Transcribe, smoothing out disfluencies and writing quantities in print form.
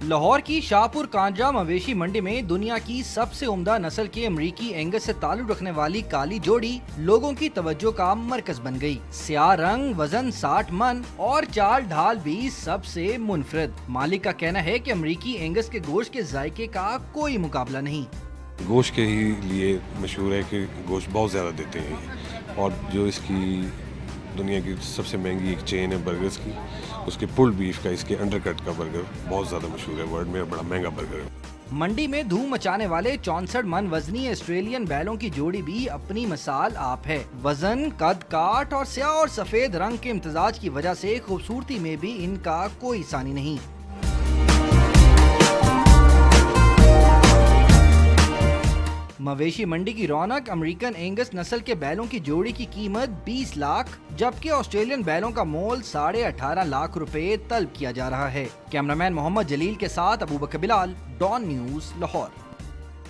लाहौर की शाहपुर कांजरा मवेशी मंडी में दुनिया की सबसे उम्दा नस्ल के अमरीकी एंगस से ताल्लुक रखने वाली काली जोड़ी लोगों की तवज्जो का मरकज बन गई। स्याह रंग, वजन 60 मन और चाल ढाल भी सबसे मुनफरद। मालिक का कहना है कि अमरीकी एंगस के गोश्त के जायके का कोई मुकाबला नहीं। गोश्त के ही लिए मशहूर है कि गोश्त बहुत ज़्यादा देते हैं और जो इसकी दुनिया की सबसे महंगी एक चेन है बर्गर्स की, उसके पुल्ड बीफ का, इसके अंडरकट का बर्गर बहुत ज़्यादा मशहूर है, वर्ल्ड में बड़ा महंगा बर्गर है। मंडी में धूम मचाने वाले 64 मन वजनी ऑस्ट्रेलियन बैलों की जोड़ी भी अपनी मिसाल आप है। वजन, कद काठ और स्याह और सफेद रंग के इम्तजाज की वजह से खूबसूरती में भी इनका कोई सानी नहीं। मवेशी मंडी की रौनक अमेरिकन एंगस नस्ल के बैलों की जोड़ी की कीमत 20 लाख जबकि ऑस्ट्रेलियन बैलों का मोल 18.5 लाख रुपए तलब किया जा रहा है। कैमरामैन मोहम्मद जलील के साथ अबू बकर बिलाल, डॉन न्यूज़, लाहौर।